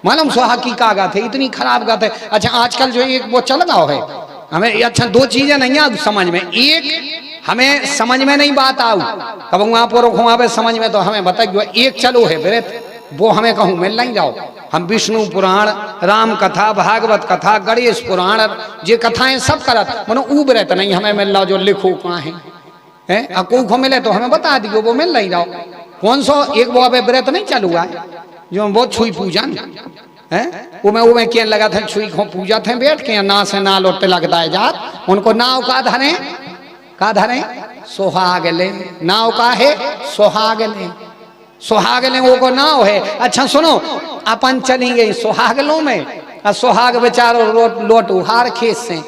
मालूम सुहाग की का गात है, इतनी खराब गात है। अच्छा आजकल जो एक वो चल रहा है, हमें अच्छा दो चीजें नहीं आ समझ में। एक हमें समझ में नहीं बात आऊ, कब वहां पर वहां समझ में तो हमें बताइए। एक चलो है व्रत, वो हमें कहूँ मिल नहीं जाओ। हम विष्णु पुराण, राम कथा, भागवत कथा, गणेश पुराण, ये कथाएं सब करत, मनो ऊ व्रत नहीं हमें मिल रहा जो लिखो कहाँ है। को मिले तो हमें बता दियो, वो मिल नहीं जाओ। कौन सो एक वो व्रत नहीं चालू है जो वो छुई पूजन है, वो क्या लगा था छुई को पूजा थे बैठ के ना से ना लोटे लगता है जात। उनको नाव का धरे सोहाग ले, नाव का है सोहाग ले, सोहाग ले वो को नाव है। अच्छा सुनो, अपन चली गई सोहागलों में, और सोहाग बेचारो लोट उहार खेत से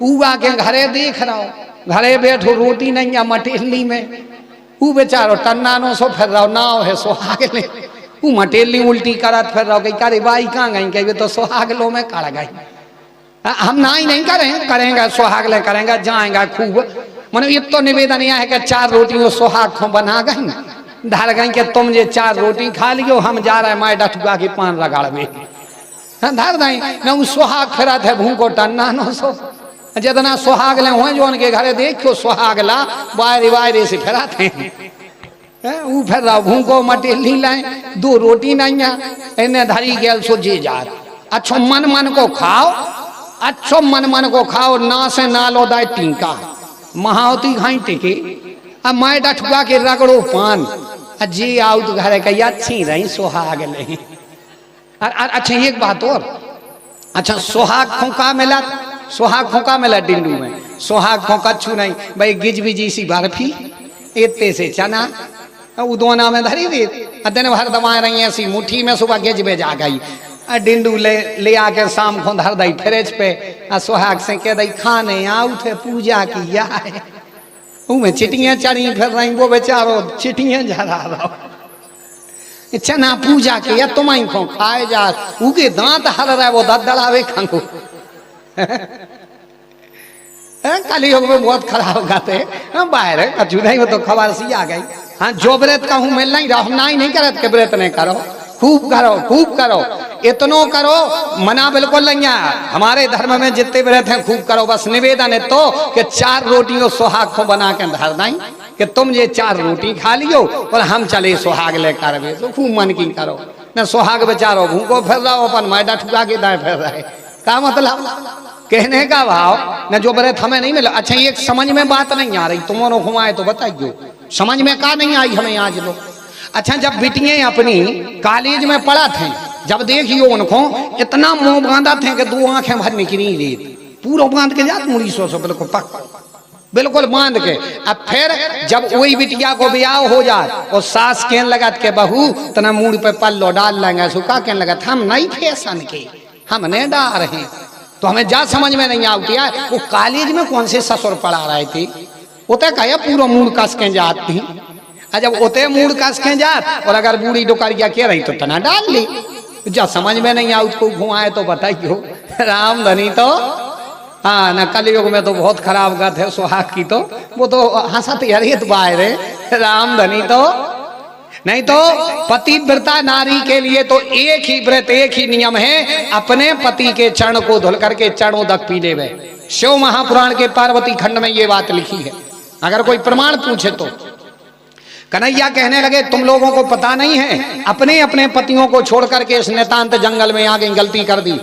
उगा के घरे देख रहा हो, घरे बैठो रोटी नहीं है मटेली में, ऊ बेचारो टन्नानो सो फिर रहा नाव है सोहाग ले, ऊ मटेली उल्टी करत फिर रहा कही अरे बाई कहाँ गई, कही तो सोहागलों में कड़ गई। हम ना ही नहीं करेंगे सोहागले करेंगे, जाएंगे खूब। मन ये तो निवेदन यह है कि 4 रोटियों सोहाग को बना गई, धर गई कि तुम ये 4 रोटी खा लियो, हम जा रहे माए डठुआ की पान लगाड़वे धर दई न सोहाग फिरा थे भूखो टन्ना नो सो जितना सोहाग ले हुए जो उनके घरे देखो सोहागला वायरे वायरे से फिरा थे ऊ फिर रहा भूखो मटेली लाए 2 रोटी नहीं है इन्हें धरी गेल सो जे जात। अच्छो मन मन को खाओ, अच्छो मन मन को खाओ, ना से ना लो दाए टीका महावती खाई टिके, अब मैं डठुआ के रगड़ो पान जी आओ तो घरे कही अच्छी रही सोहाग ले। अच्छा एक बात और, अच्छा सोहाग खोका मिला, सोहाग खोका मिला डिंडू में, सोहाग खोका छू नहीं भाई गिज बिजी सी बर्फी इतने से चना उदोना में धरी दे, दिन भर दबा रही ऐसी मुट्ठी में, सुबह गिज बेज आ गई डिंडू ले आके शाम को धर दई फ्रिज पे, सोहाग से कह दई खाने आओ थे पूजा किया है, में चिटियां चढ़ी फिर रही, वो बेचारो चिटियां जरा रहो चना पूजा किया तुम्हें को खाए जा, उके दांत हल रहा है वो दड़ावे खांगो कलयुग में बहुत खराब गाते बाहर कचू नहीं वो तो खबर सी आ गई। हाँ जो व्रत कहूँ मिल नहीं रहा, हम ना ही नहीं करत के व्रत नहीं करो, खूब करो खूब करो, इतनो करो मना बिल्कुल नहीं है। हमारे धर्म में जितने व्रत हैं खूब करो, बस निवेदन है तो कि 4 रोटियों सोहाग को बना के धर दें कि तुम ये 4 रोटी खा लियो और हम चले सोहाग ले कर तो खूब मन की करो। न सोहाग बेचारो भूखो फिर रहो, अपन मैदा ठुका के दाए फिर रहे, का मतलब कहने का भाव न जो व्रत हमें नहीं मिला। अच्छा एक समझ में बात नहीं आ रही, तुमने घुमाए तो बताइयो समझ में का नहीं आई हमें आज लोग। अच्छा जब बिटियां अपनी कॉलेज में पढ़ा थे, जब देखियो उनको इतना मुंह बांधा थे कि 2 आंखें भर निकली रेत, पूरा बांध के जात मुड़ी सो बिल्कुल पक बिल्कुल बांध के। अब फिर जब वही बिटिया को ब्याह हो जाए और सास कहने लगा के बहू तना मुड़ पे पल्लो डाल लेंगे, सुखा कहने लगा हम नहीं फैशन के हम नहीं डाल रहे, तो हमें जा समझ में नहीं आती है वो कॉलेज में कौन से ससुर पढ़ा रहे थे, उते कहा पूरा मूड कस के जाती, जब उते मूड कस के जात और अगर बूढ़ी डुकारिया कह रही तो तना डाल ली, जब समझ में नहीं आ उसको घुमाए तो बताइयो राम धनी तो हाँ न कलयुग में तो बहुत खराब गत है सुहाग की, तो वो तो हंसती हरियत बाहर राम धनी तो नहीं। तो पतिव्रता नारी के लिए तो एक ही व्रत एक ही नियम है, अपने पति के चरण को धुल करके चरणों तक पी ले। शिव महापुराण के पार्वती खंड में ये बात लिखी है, अगर कोई प्रमाण पूछे तो। कन्हैया कहने लगे तुम लोगों को पता नहीं है, अपने अपने पतियों को छोड़ करके इस नितांत जंगल में आ गई, गलती कर दी।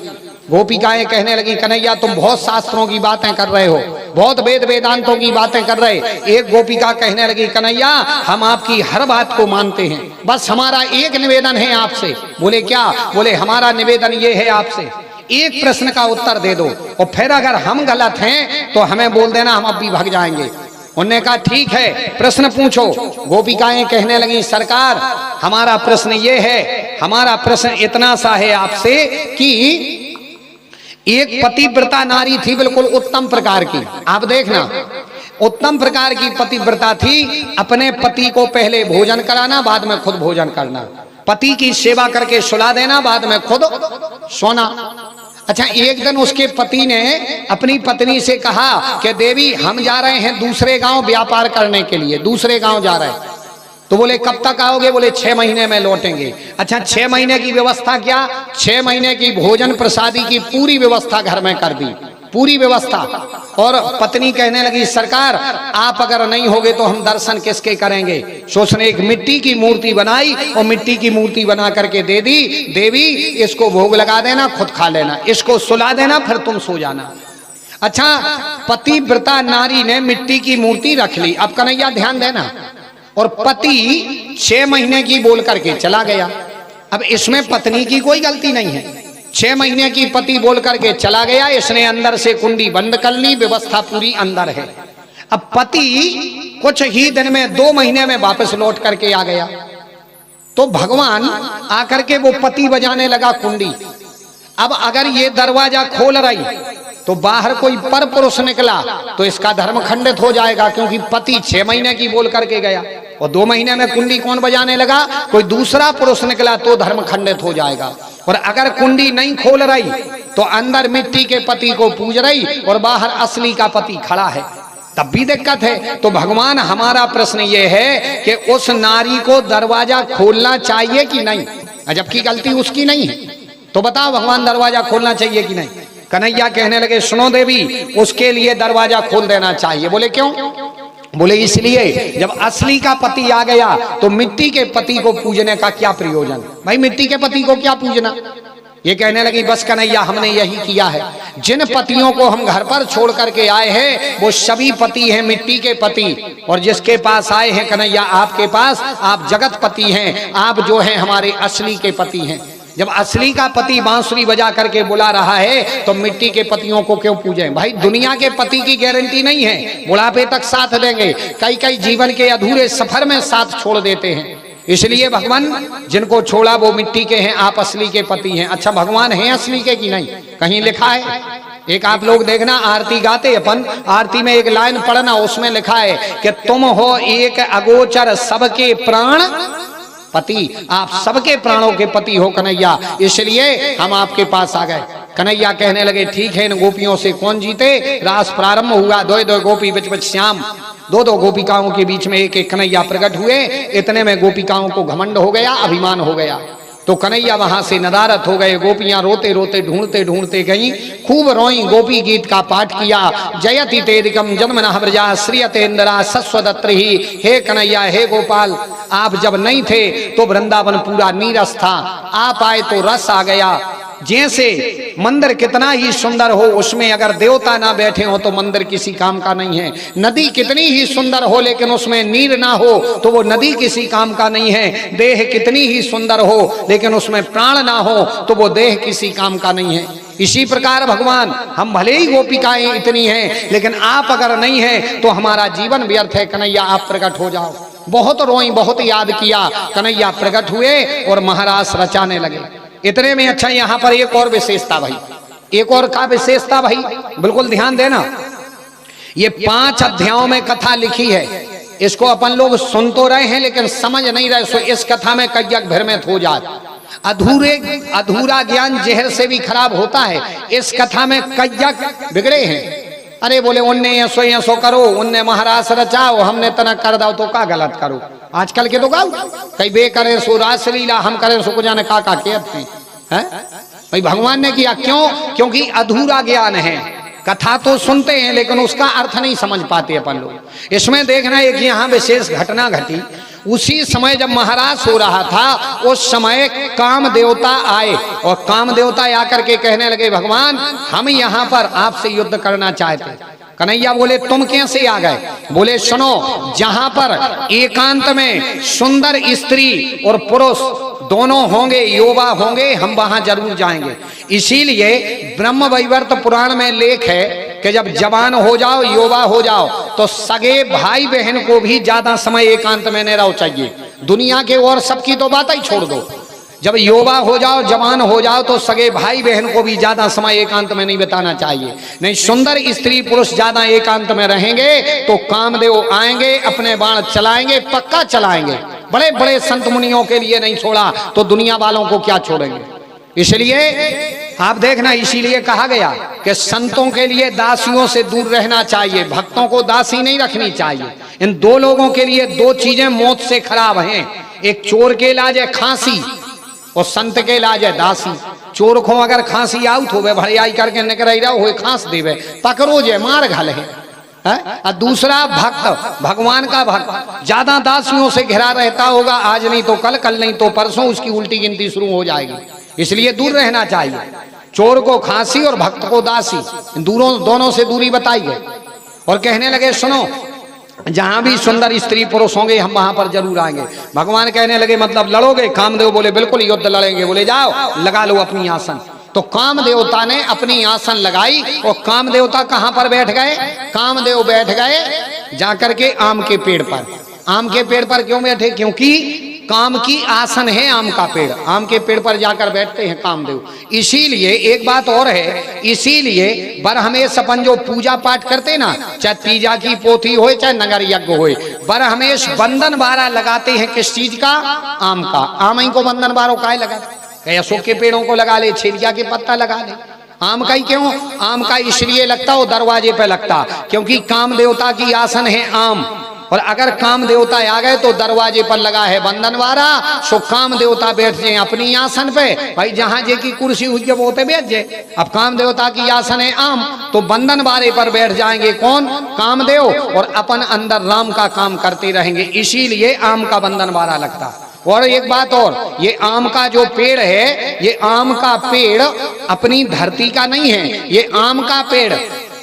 गोपिकाएं कहने लगी कन्हैया तुम बहुत शास्त्रों की बातें कर रहे हो, बहुत वेद वेदांतों की बातें कर रहे। एक गोपिका कहने लगी कन्हैया हम आपकी हर बात को मानते हैं, बस हमारा एक निवेदन है आपसे। बोले क्या? बोले हमारा निवेदन ये है आपसे एक प्रश्न का उत्तर दे दो और फिर अगर हम गलत हैं तो हमें बोल देना, हम अब भी भाग जाएंगे। उन्होंने कहा ठीक है प्रश्न पूछो। गोपिकाएं कहने लगी सरकार हमारा प्रश्न ये है, हमारा प्रश्न इतना सा है आपसे कि एक पतिव्रता नारी थी बिल्कुल उत्तम प्रकार की, आप देखना उत्तम प्रकार की पतिव्रता थी, अपने पति को पहले भोजन कराना बाद में खुद भोजन करना, पति की सेवा करके सुला देना बाद में खुद सोना। अच्छा एक दिन उसके पति ने अपनी पत्नी से कहा कि देवी हम जा रहे हैं दूसरे गांव व्यापार करने के लिए, दूसरे गांव जा रहे हैं। तो बोले कब तक आओगे? बोले 6 महीने में लौटेंगे। अच्छा 6 महीने की व्यवस्था क्या? 6 महीने की भोजन प्रसादी की पूरी व्यवस्था घर में कर दी, पूरी व्यवस्था। और पत्नी कहने लगी सरकार आप अगर नहीं होगे तो हम दर्शन किसके करेंगे? तो उसने एक मिट्टी की मूर्ति बनाई और मिट्टी की मूर्ति बना करके दे दी, देवी इसको भोग लगा देना, खुद खा लेना, इसको सुला देना, फिर तुम सो जाना। अच्छा पतिव्रता नारी ने मिट्टी की मूर्ति रख ली। अब कन्हैया ध्यान देना, और पति 6 महीने की बोल करके चला गया। अब इसमें पत्नी की कोई गलती नहीं है, 6 महीने की पति बोल करके चला गया, इसने अंदर से कुंडी बंद कर ली, व्यवस्था पूरी अंदर है। अब पति कुछ ही दिन में 2 महीने में वापस लौट करके आ गया, तो भगवान आकर के वो पति बजाने लगा कुंडी। अब अगर ये दरवाजा खोल रही तो बाहर कोई पर पुरुष निकला तो इसका धर्म खंडित हो जाएगा, क्योंकि पति 6 महीने की बोल करके गया और 2 महीने में कुंडी कौन बजाने लगा? कोई दूसरा पुरुष निकला तो धर्म खंडित हो जाएगा। और अगर कुंडी नहीं खोल रही तो अंदर मिट्टी के पति को पूज रही और बाहर असली का पति खड़ा है, तब भी दिक्कत है। तो भगवान हमारा प्रश्न ये है कि उस नारी को दरवाजा खोलना चाहिए कि नहीं? जबकि गलती उसकी नहीं है, तो बताओ भगवान दरवाजा खोलना चाहिए कि नहीं? कन्हैया कहने लगे सुनो देवी उसके लिए दरवाजा खोल देना चाहिए। बोले क्यों? बोले इसलिए जब असली का पति आ गया तो मिट्टी के पति को पूजने का क्या प्रयोजन? भाई मिट्टी के पति को क्या पूजना? ये कहने लगी बस कन्हैया हमने यही किया है, जिन पतियों को हम घर पर छोड़ करके आए हैं वो सभी पति हैं मिट्टी के पति, और जिसके पास आए हैं कन्हैया आपके पास, आप जगत पति हैं, आप जो हैं हमारे असली के पति हैं। जब असली का पति बांसुरी बजा करके बुला रहा है तो मिट्टी के पतियों को क्यों पूजें? भाई दुनिया के पति की गारंटी नहीं है बुढ़ापे तक साथ देंगे, कई कई जीवन के अधूरे सफर में साथ छोड़ देते हैं। इसलिए भगवान जिनको छोड़ा वो मिट्टी के हैं, आप असली के पति हैं। अच्छा भगवान हैं असली के कि नहीं? कहीं लिखा है? एक आप लोग देखना आरती गाते अपन, आरती में एक लाइन पढ़ना, उसमें लिखा है कि तुम हो एक अगोचर सबके प्राण पति, आप सबके प्राणों के पति हो कन्हैया, इसलिए हम आपके पास आ गए। कन्हैया कहने लगे ठीक है इन गोपियों से कौन जीते? रास प्रारंभ हुआ, 2 गोपी बिच बिच श्याम, 2 गोपिकाओं के बीच में एक कन्हैया प्रकट हुए। इतने में गोपिकाओं को घमंड हो गया, अभिमान हो गया, तो कन्हैया वहां से नदारत हो गए। गोपियां रोते रोते ढूंढते ढूंढते गईं, खूब रोई, गोपी गीत का पाठ किया। जयति तेदिकम जन्मनः व्रजा श्रियतेन्द्रा सस्वदत्रिहि। हे कन्हैया हे गोपाल, आप जब नहीं थे तो वृंदावन पूरा नीरस था, आप आए तो रस आ गया। जैसे मंदिर कितना ही सुंदर हो उसमें अगर देवता ना बैठे हो तो मंदिर किसी काम का नहीं है। नदी कितनी ही सुंदर हो लेकिन उसमें नीर ना हो तो वो नदी किसी काम का नहीं है। देह कितनी ही सुंदर हो लेकिन उसमें प्राण ना हो तो वो देह किसी काम का नहीं है। इसी प्रकार भगवान हम भले ही गोपिकाएं इतनी हैं लेकिन आप अगर नहीं हैं तो हमारा जीवन व्यर्थ है। कन्हैया आप प्रकट हो जाओ। बहुत रोई, बहुत याद किया, कन्हैया प्रकट हुए और महाराज रचाने लगे। इतने में अच्छा यहाँ पर एक और विशेषता भाई, एक और का विशेषता भाई, बिल्कुल ध्यान देना। ये 5 अध्यायों में कथा लिखी है, इसको अपन लोग सुन तो रहे हैं लेकिन समझ नहीं रहे। सो इस कथा में कय्यक भ्रमित हो जाए। अधूरा ज्ञान जहर से भी खराब होता है। इस कथा में कय्यक बिगड़े हैं। अरे बोले उनने ये सो करो, उनने महाराज रचाओ, हमने तना कर दो तो का गलत करो। आजकल के तो गाओ कई बे करे सो रासलीला, हम करें सो जाने का कहते हैं। भाई भगवान ने किया क्यों? क्योंकि अधूरा ज्ञान है। कथा तो सुनते हैं लेकिन उसका अर्थ नहीं समझ पाते अपन लोग। इसमें देखना एक यहाँ विशेष घटना घटी। उसी समय जब महाराज सो रहा था उस समय काम देवता आए और काम देवता आकर के कहने लगे भगवान हम यहाँ पर आपसे युद्ध करना चाहते। कन्हैया बोले तुम कैसे आ गए? बोले सुनो, जहां पर एकांत में सुंदर स्त्री और पुरुष दोनों होंगे, युवा होंगे, हम वहां जरूर जाएंगे। इसीलिए ब्रह्म वैवर्त पुराण में लेख है कि जब जवान हो जाओ, युवा हो जाओ तो सगे भाई बहन को भी ज्यादा समय एकांत में नहीं रहो चाहिए। दुनिया के और सबकी तो बात ही छोड़ दो। जब युवा हो जाओ, जवान हो जाओ तो सगे भाई बहन को भी ज्यादा समय एकांत में नहीं बिताना चाहिए। नहीं, सुंदर स्त्री पुरुष ज्यादा एकांत में रहेंगे तो कामदेव आएंगे, अपने बाण चलाएंगे, पक्का चलाएंगे। बड़े बड़े संत मुनियों के लिए नहीं छोड़ा तो दुनिया वालों को क्या छोड़ेंगे। इसलिए आप देखना, इसीलिए कहा गया कि संतों के लिए दासियों से दूर रहना चाहिए, भक्तों को दासी नहीं रखनी चाहिए। इन दो लोगों के लिए दो चीजें मौत से खराब हैं। एक चोर के इलाज है खांसी और संत के इलाज है दासी। चोर को अगर खांसी आउट हो भड़ियाई करके निकल रहा हो खांस देवे पकड़ो जे मार घल है। और दूसरा भक्त, भगवान का भक्त ज्यादा दासियों से घिरा रहता होगा, आज नहीं तो कल, कल नहीं तो परसों उसकी उल्टी गिनती शुरू हो जाएगी, इसलिए दूर रहना चाहिए। चोर को खांसी और भक्त को दासी, दोनों से दूरी बताई है। और कहने लगे सुनो, जहां भी सुंदर स्त्री पुरुष होंगे हम वहां पर जरूर आएंगे। भगवान कहने लगे मतलब लड़ोगे? कामदेव बोले बिल्कुल युद्ध लड़ेंगे। बोले जाओ लगा लो अपनी आसन। तो काम देवता ने अपनी आसन लगाई और काम देवता कहां पर बैठ गए? कामदेव बैठ गए जाकर के आम के पेड़ पर। आम के पेड़ पर क्यों बैठे? क्योंकि काम की आसन है आम का पेड़, आम के पेड़ पर जाकर बैठते हैं कामदेव। इसीलिए एक बात और है, इसीलिए बरहमेश अपन जो पूजा पाठ करते ना, चाहे तीजा की पोथी हो चाहे नगर यज्ञ हो, बरहमेश बंधन बारा लगाते हैं किस चीज का? आम का। आम ही को बंधन बारो काहे लगाते? अशोक के पेड़ों को लगा ले, छेलिया के पत्ता लगा ले, आम का ही क्यों? आम का इसलिए लगता हो दरवाजे पे लगता क्योंकि काम देवता की आसन है आम, और अगर काम देवता आ गए तो दरवाजे पर लगा है बंधनवारा, सो काम देवता बैठ जाए अपनी आसन पे। भाई जहां जे की कुर्सी हुई है वो पे बैठ जाए। अब काम देवता की आसन है आम, तो बंधनवारे पर बैठ जाएंगे कौन? कामदेव, और अपन अंदर राम का काम करते रहेंगे, इसीलिए आम का बंधनवारा लगता। और एक बात और, ये आम का जो पेड़ है, ये आम का पेड़ अपनी धरती का नहीं है, ये आम का पेड़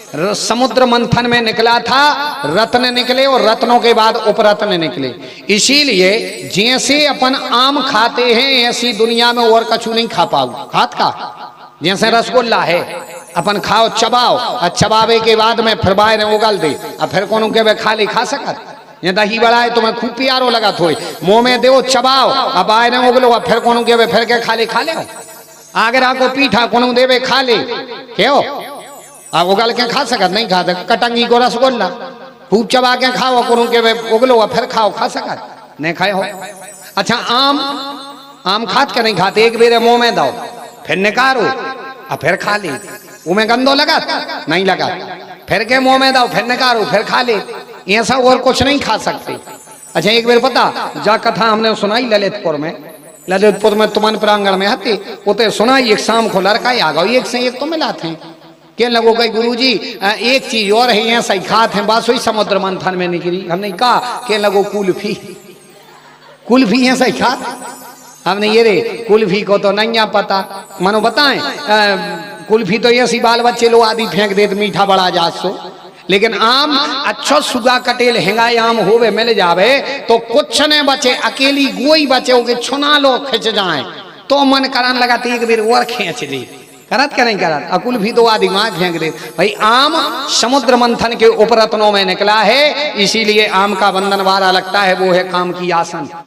समुद्र मंथन में निकला था, रत्न निकले और रत्नों के बाद उपरत्न निकले। इसीलिए जैसे अपन आम खाते हैं ऐसी दुनिया में और कछु नहीं खा पाओ। खात का जैसे रसगुल्ला है अपन खाओ चबाओ, और चबावे के बाद में फिर बाहर उगल दे, और फिर कौन के खा ले खा सकत? ये दही बड़ा है तुम्हें खूब प्यारो लगा थोड़ी, मुंह में दो चबाओ, अब आए उगलो, अब फिर कौन के फिर के खा ले आगरा को पीठा कौन देवे खा ले क्यों? अब उगल के खा सकत? नहीं खा सकत। कटंगी को रसगुल्ला खूब चबा के खाओ, कौन के उगलो फिर खाओ, खा सकत? नहीं खाए हो। अच्छा आम खात के नहीं खाते, एक बेरे मुंह में दो फिर निकारो और फिर खा ले, उमें गंदो लगा? नहीं लगा। फिर के मुंह में दो फिर निकारो फिर खा ले, ऐसा और कुछ नहीं खा सकते। अच्छा एक बार पता जा कथा हमने सुनाई ललितपुर में तुमन प्रांगण में हती, उते सुनाई एक शाम को लड़का आ गो, एक से एक तो मिला थे। क्या लगो कही गुरुजी एक चीज और है, ऐसा ही खात है, बस वही समुद्र मंथन में निकली। हमने कहा क्या लगो कुल्फी ऐसा ही खात? हमने ये रे कुल्फी को तो नहीं पता, मनो बताएं कुल्फी तो ऐसी बाल बच्चे लो आदि फेंक दे मीठा बड़ा जात सो, लेकिन आम अच्छा सुगा कटेल हेंगा आम होवे मिल जावे तो कुछ न बचे, अकेली गोई बचे होगे छुना लो खिंच जाए तो मन करान लगा एक बेर और खींच दी, करत क्या नहीं करत? अकुल भी तो आदि माँ फेंक दे। भाई आम समुद्र मंथन के उपरत्नों में निकला है, इसीलिए आम का बंधन वारा लगता है, वो है काम की आसन।